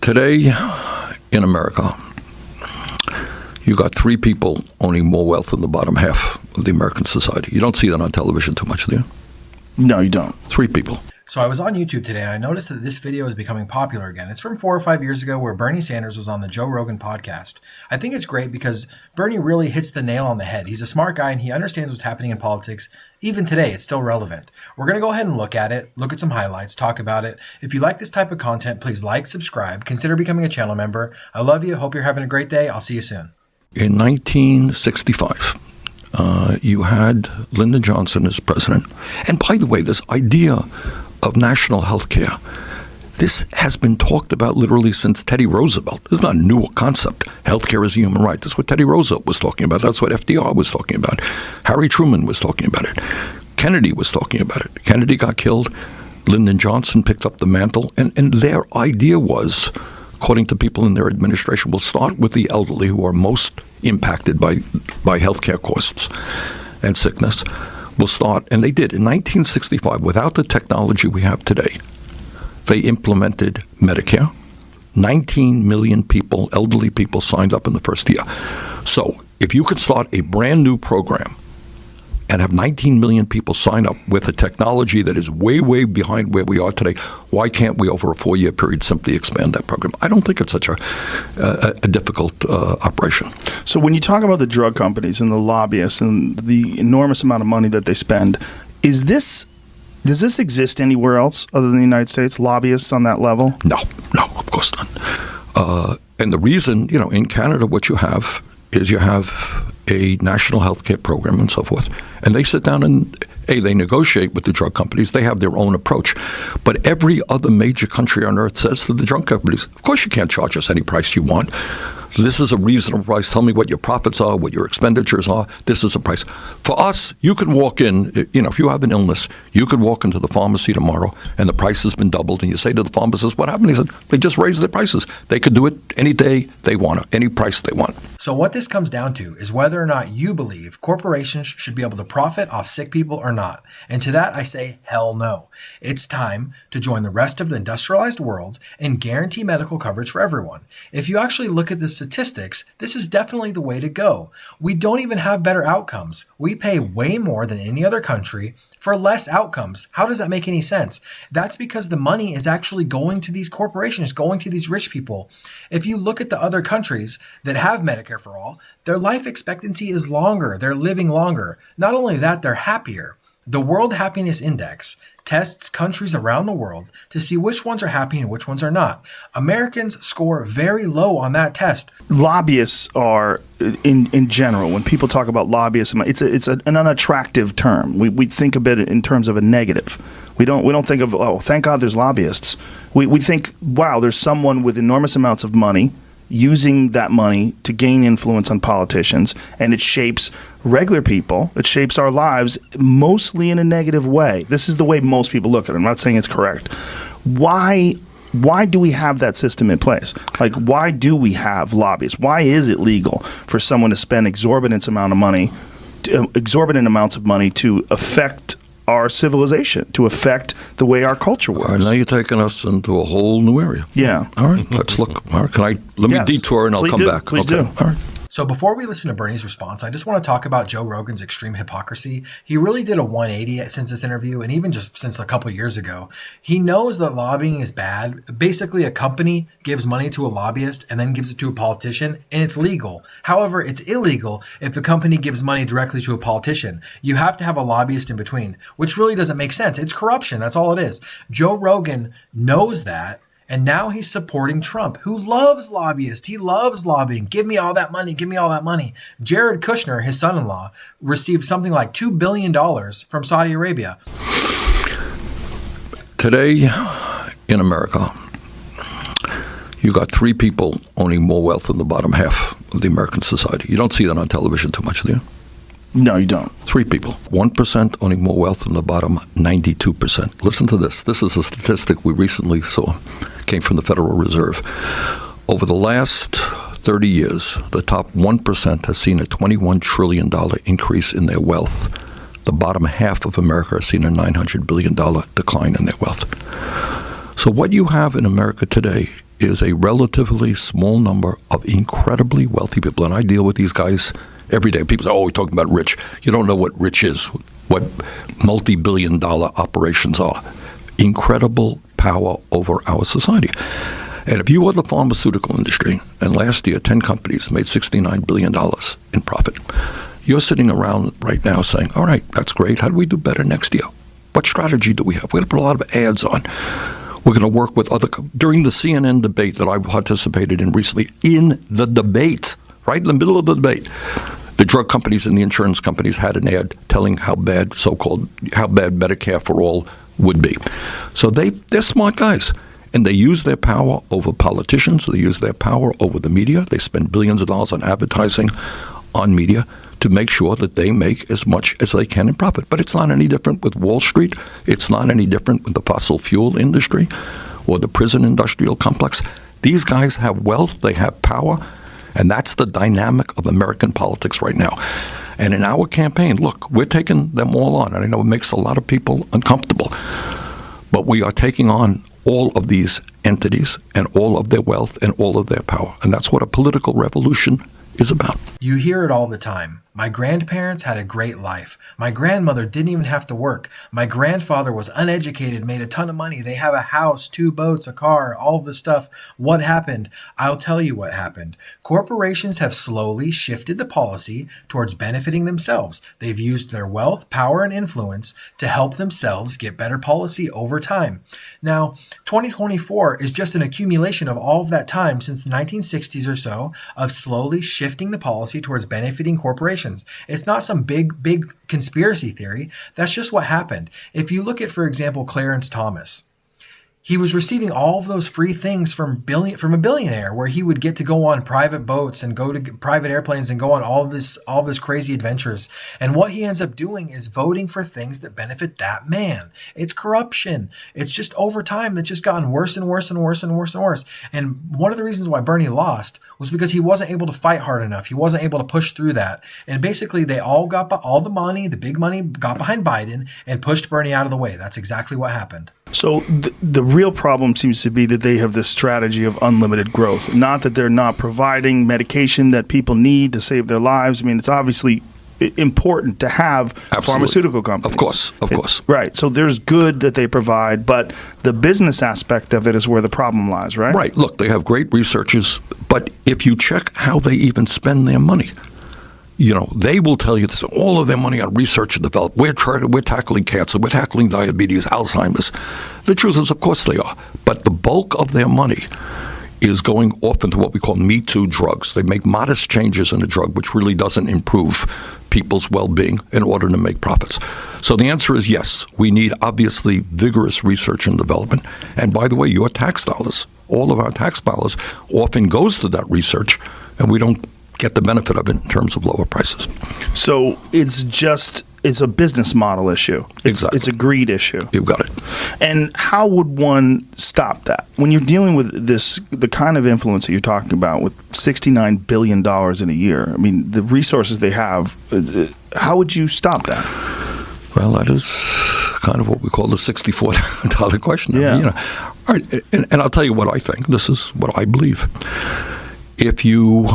Today in America, you got three people owning more wealth than the bottom half of the American society. You don't see that on television too much, do you? No, you don't. Three people. So I was on YouTube today and I noticed that this video is becoming popular again. It's from 4 or 5 years ago where Bernie Sanders was on the Joe Rogan podcast. I think it's great because Bernie really hits the nail on the head. He's a smart guy and he understands what's happening in politics. Even today, it's still relevant. We're going to go ahead and look at it, look at some highlights, talk about it. If you like this type of content, please like, subscribe, consider becoming a channel member. I love you. Hope you're having a great day. I'll see you soon. In 1965, you had Lyndon Johnson as president. And by the way, this idea of national health care, this has been talked about literally since Teddy Roosevelt. This is not a new concept. Healthcare is a human right. That's what Teddy Roosevelt was talking about. That's what FDR was talking about. Harry Truman was talking about it. Kennedy was talking about it. Kennedy got killed. Lyndon Johnson picked up the mantle. And their idea was, according to people in their administration, we'll start with the elderly who are most impacted by healthcare costs and sickness. We'll start, and they did. In 1965, without the technology we have today, they implemented Medicare. 19 million people, elderly people, signed up in the first year. So if you could start a brand new program and have 19 million people sign up with a technology that is way, way behind where we are today, why can't we, over a 4-year period, simply expand that program? I don't think it's such a difficult operation. So when you talk about the drug companies and the lobbyists and the enormous amount of money that they spend, does this exist anywhere else other than the United States, lobbyists on that level? No, of course not. And the reason, in Canada, what you have is you have a national health care program and so forth. And they sit down and, they negotiate with the drug companies. They have their own approach. But every other major country on earth says to the drug companies, of course you can't charge us any price you want. This is a reasonable price. Tell me what your profits are, what your expenditures are. This is a price. For us, you can walk in, if you have an illness, you could walk into the pharmacy tomorrow and the price has been doubled. And you say to the pharmacist, what happened? He said, they just raised their prices. They could do it any day they want, any price they want. So what this comes down to is whether or not you believe corporations should be able to profit off sick people or not. And to that, I say, hell no. It's time to join the rest of the industrialized world and guarantee medical coverage for everyone. If you actually look at the statistics, this is definitely the way to go. We don't even have better outcomes. We pay way more than any other country for less outcomes. How does that make any sense? That's because the money is actually going to these corporations, going to these rich people. If you look at the other countries that have Medicare for all, their life expectancy is longer. They're living longer. Not only that, they're happier. The World Happiness Index tests countries around the world to see which ones are happy and which ones are not. Americans score very low on that test. Lobbyists are, in general, when people talk about lobbyists, it's an unattractive term. We think of it in terms of a negative. We don't think of, oh, thank God there's lobbyists. We think, wow, there's someone with enormous amounts of money using that money to gain influence on politicians, and it shapes regular people. It shapes our lives mostly in a negative way. This is the way most people look at it. I'm not saying it's correct. Why do we have that system in place? Like, why do we have lobbyists? Why is it legal for someone to spend exorbitant amounts of money to affect our civilization, to affect the way our culture works? All right, now you're taking us into a whole new area. Yeah. All right, let's look. All right, let me detour and I'll come back. Please do. All right. So before we listen to Bernie's response, I just want to talk about Joe Rogan's extreme hypocrisy. He really did a 180 since this interview, and even just since a couple years ago. He knows that lobbying is bad. Basically, a company gives money to a lobbyist and then gives it to a politician, and it's legal. However, it's illegal if a company gives money directly to a politician. You have to have a lobbyist in between, which really doesn't make sense. It's corruption. That's all it is. Joe Rogan knows that. And now he's supporting Trump, who loves lobbyists. He loves lobbying. Give me all that money. Give me all that money. Jared Kushner, his son-in-law, received something like $2 billion from Saudi Arabia. Today in America, you got three people owning more wealth than the bottom half of the American society. You don't see that on television too much, do you? No, you don't. Three people. 1% owning more wealth than the bottom 92%. Listen to this. This is a statistic we recently saw. Came from the Federal Reserve. Over the last 30 years, the top 1% has seen a $21 trillion increase in their wealth. The bottom half of America has seen a $900 billion decline in their wealth. So what you have in America today is a relatively small number of incredibly wealthy people. And I deal with these guys every day. People say, oh, we're talking about rich. You don't know what rich is, what multi-billion-dollar operations are. Incredible power over our society. And if you were the pharmaceutical industry, and last year 10 companies made $69 billion in profit, you're sitting around right now saying, all right, that's great. How do we do better next year? What strategy do we have? We're going to put a lot of ads on. We're going to work with during the CNN debate that I participated in recently, in the debate, right in the middle of the debate, the drug companies and the insurance companies had an ad telling how bad Medicare for all would be. So they're smart guys. And they use their power over politicians. They use their power over the media. They spend billions of dollars on advertising on media to make sure that they make as much as they can in profit. But it's not any different with Wall Street. It's not any different with the fossil fuel industry or the prison industrial complex. These guys have wealth. They have power. And that's the dynamic of American politics right now. And in our campaign, look, we're taking them all on. And I know it makes a lot of people uncomfortable. But we are taking on all of these entities and all of their wealth and all of their power. And that's what a political revolution is about. You hear it all the time. My grandparents had a great life. My grandmother didn't even have to work. My grandfather was uneducated, made a ton of money. They have a house, 2 boats, a car, all of this stuff. What happened? I'll tell you what happened. Corporations have slowly shifted the policy towards benefiting themselves. They've used their wealth, power, and influence to help themselves get better policy over time. Now, 2024 is just an accumulation of all of that time since the 1960s or so of slowly shifting the policy towards benefiting corporations. It's not some big conspiracy theory. That's just what happened. If you look at, for example, Clarence Thomas, he was receiving all of those free things from a billionaire, where he would get to go on private boats and go to private airplanes and go on all of this crazy adventures. And what he ends up doing is voting for things that benefit that man. It's corruption. It's just over time that's just gotten worse and worse and worse and worse and worse. And one of the reasons why Bernie lost was because he wasn't able to fight hard enough. He wasn't able to push through that. And basically they all the money, the big money got behind Biden and pushed Bernie out of the way. That's exactly what happened. So the real problem seems to be that they have this strategy of unlimited growth. Not that they're not providing medication that people need to save their lives. I mean, it's obviously important to have pharmaceutical companies. Of course. Right. So there's good that they provide, but the business aspect of it is where the problem lies, right? Right. Look, they have great researchers, but if you check how they even spend their money, they will tell you this, all of their money on research and development. We're tackling cancer. We're tackling diabetes, Alzheimer's. The truth is, of course they are. But the bulk of their money is going off into what we call Me Too drugs. They make modest changes in a drug, which really doesn't improve people's well-being in order to make profits. So the answer is yes. We need, obviously, vigorous research and development. And by the way, your tax dollars, all of our tax dollars, often goes to that research, and we don't get the benefit of it in terms of lower prices. So it's a business model issue. Exactly. It's a greed issue. You've got it. And how would one stop that? When you're dealing with the kind of influence that you're talking about with $69 billion in a year, I mean, the resources they have, how would you stop that? Well, that is kind of what we call the $64 question. Yeah. I mean, all right, and I'll tell you what I think. This is what I believe. If you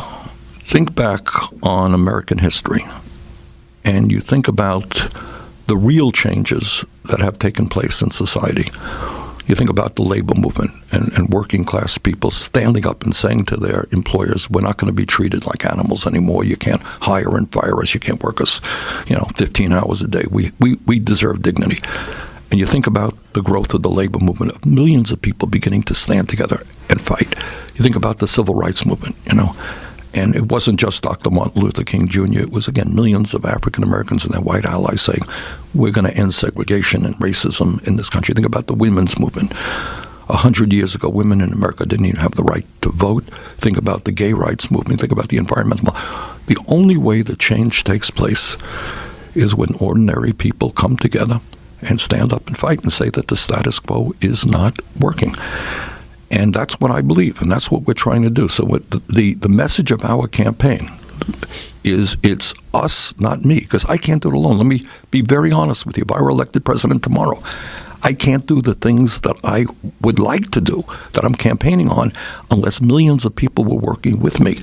think back on American history, and you think about the real changes that have taken place in society. You think about the labor movement and working class people standing up and saying to their employers, we're not going to be treated like animals anymore. You can't hire and fire us. You can't work us 15 hours a day. We deserve dignity. And you think about the growth of the labor movement, of millions of people beginning to stand together and fight. You think about the civil rights movement, And it wasn't just Dr. Martin Luther King Jr. It was, again, millions of African Americans and their white allies saying, we're going to end segregation and racism in this country. Think about the women's movement. 100 years ago, women in America didn't even have the right to vote. Think about the gay rights movement. Think about the environmental. The only way the change takes place is when ordinary people come together and stand up and fight and say that the status quo is not working. And that's what I believe, and that's what we're trying to do. So what the message of our campaign is, it's us, not me, because I can't do it alone. Let me be very honest with you. If I were elected president tomorrow, I can't do the things that I would like to do, that I'm campaigning on, unless millions of people were working with me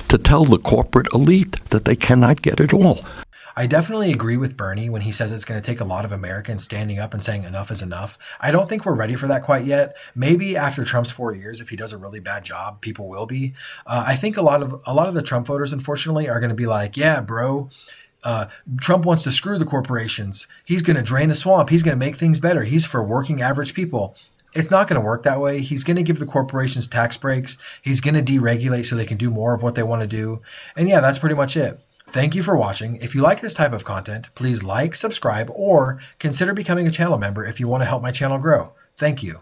to tell the corporate elite that they cannot get it all. I definitely agree with Bernie when he says it's going to take a lot of Americans standing up and saying enough is enough. I don't think we're ready for that quite yet. Maybe after Trump's 4 years, if he does a really bad job, people will be. I think a lot of the Trump voters, unfortunately, are going to be like, yeah, bro, Trump wants to screw the corporations. He's going to drain the swamp. He's going to make things better. He's for working average people. It's not going to work that way. He's going to give the corporations tax breaks. He's going to deregulate so they can do more of what they want to do. And yeah, that's pretty much it. Thank you for watching. If you like this type of content, please like, subscribe, or consider becoming a channel member if you want to help my channel grow. Thank you.